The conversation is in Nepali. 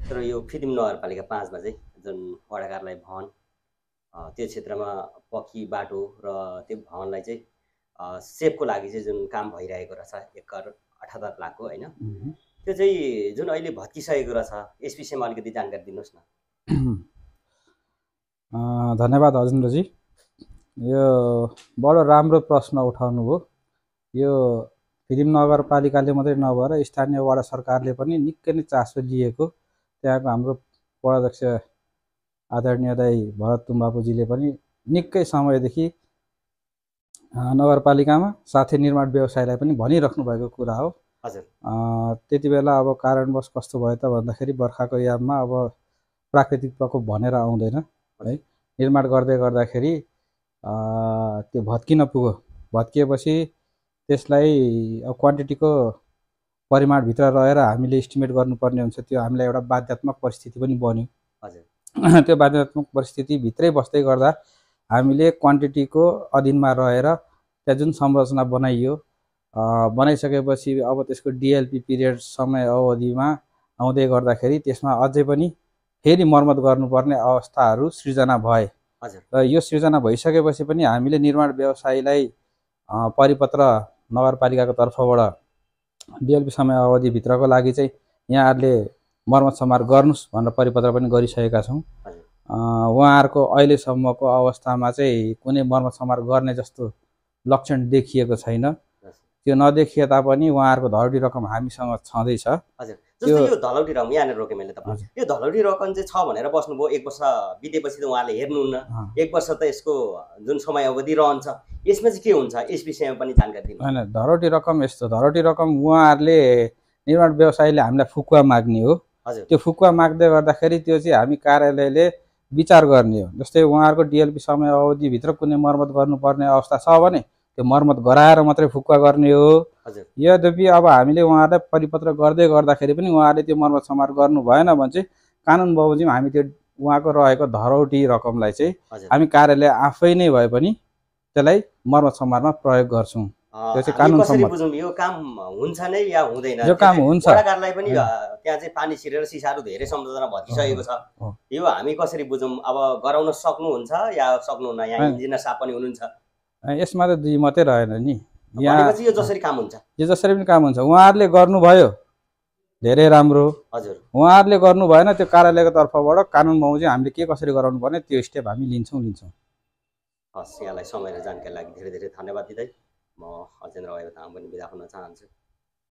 तर यो फिदिम नगरपालिका 5 मा चाहिँ जुन वडा कार्यालय भवन त्यो क्षेत्रमा पक्की बाटो र त्यो भवनलाई चाहिँ सेपको लागि चाहिँ जुन काम भइरहेको रहेछ 1 करोड 78 लाखको होइन, त्यो चाहिँ जुन अहिले भत्किसकेको रहेछ, यस विषयमा अलिकति जानकारी दिनुहोस् न। धन्यवाद अजेन्द्रजी, यो बडो राम्रो प्रश्न उठाउनु भयो। यो फिदिम नगरपालिकाले मात्रै नभएर स्थानीय वडा सरकारले पनि निकै नै चासो लिएको, त्यहाँको हाम्रो वडाध्यक्ष आदरणीय दाइ भरत तुम्बापुजीले पनि निकै समयदेखि नगरपालिकामा साथै निर्माण व्यवसायलाई पनि भनिराख्नु भएको कुरा हो। हजुर, त्यति बेला अब कारणवश कस्तो भयो त भन्दाखेरि बर्खाको याममा अब प्राकृतिक प्रकोप भनेर आउँदैन है, निर्माण गर्दै गर्दाखेरि त्यो भत्किन पुग्यो। भत्किएपछि त्यसलाई अब क्वान्टिटीको परिमाणभित्र रहेर हामीले इस्टिमेट गर्नुपर्ने हुन्छ, त्यो हामीलाई एउटा बाध्यात्मक परिस्थिति पनि बन्यो। हजुर, त्यो बाध्यात्मक परिस्थितिभित्रै बस्दै गर्दा हामीले क्वान्टिटीको अधीनमा रहेर त्यहाँ जुन संरचना बनाइयो, बनाइसकेपछि अब त्यसको डिएलपी पिरियड समय अवधिमा आउँदै गर्दाखेरि त्यसमा अझै पनि फेरि मर्मत गर्नुपर्ने अवस्थाहरू सृजना भए। र यो सृजना भइसकेपछि पनि हामीले निर्माण व्यवसायीलाई परिपत्र नगरपालिकाको तर्फबाट डिएलपी समय अवधिभित्रको लागि चाहिँ यहाँहरूले मर्मत समार गर्नुहोस् भनेर परिपत्र पनि गरिसकेका छौँ। उहाँहरूको अहिलेसम्मको अवस्थामा चाहिँ कुनै मर्मत समार गर्ने जस्तो लक्षण देखिएको छैन। त्यो नदेखिए तापनि उहाँहरूको धरौटी रकम हामीसँग छँदैछ। हजुर, जस्तो यो धलौटी रकम यहाँनिर रोकेँ मैले तपाईँ, यो धलौटी रकम चाहिँ छ भनेर बस्नुभयो, 1 वर्ष बितेपछि त उहाँले हेर्नुहुन्न, 1 वर्ष त यसको जुन समय अवधि रहन्छ, यसमा चाहिँ के हुन्छ यस विषयमा पनि जानकारी दिनु। होइन, धरौटी रकम यस्तो, धरौटी रकम उहाँहरूले निर्माण व्यवसायीले हामीलाई फुकुवा माग्ने हो। त्यो फुकुवा माग्दै गर्दाखेरि त्यो चाहिँ हामी कार्यालयले विचार गर्ने हो। जस्तै उहाँहरूको डिएलपी समय अवधिभित्र कुनै मर्मत गर्नुपर्ने अवस्था छ भने त्यो मर्मत गराएर मात्रै फुकुवा गर्ने हो। यद्यपि अब हामीले उहाँहरूलाई परिपत्र गर्दै गर्दाखेरि पनि उहाँहरूले त्यो मर्मत समार गर्नु भएन भने चाहिँ कानुन बमोजिम हामी त्यो उहाँको रहेको धरौटी रकमलाई चाहिँ हामी कार्यालय आफै नै भए पनि त्यसलाई मर्मत समारमा प्रयोग गर्छौँ। त्यो चाहिँ कानुन सम्मत। यो काम हुन्छ नै या हुँदैन? यो काम हुन्छ। वडा कार्यालय पनि त्यहाँ चाहिँ पानी छिरेर सिसाहरू धेरै संरचना भत्किसकेको छ, यो हामी कसरी बुझौँ? अब गराउन सक्नुहुन्छ या सक्नुहुन्न? यहाँ इन्जिनियर साहब पनि हुनुहुन्छ, यसमा त दुई मात्रै रहेन नि। यहाँ यो जसरी काम हुन्छ, यो जसरी पनि काम हुन्छ। उहाँहरूले गर्नुभयो धेरै राम्रो। हजुर, उहाँहरूले गर्नु भएन, त्यो कार्यालयको तर्फबाट कानुन बमोजिम हामीले के कसरी गराउनु पर्ने त्यो स्टेप हामी लिन्छौँ। हस्, यहाँलाई समय र जानकारी लागि धेरै धेरै धन्यवाद दिँदै म अजेन्द्र भाइ पनि बिदा हुन चाहन्छु।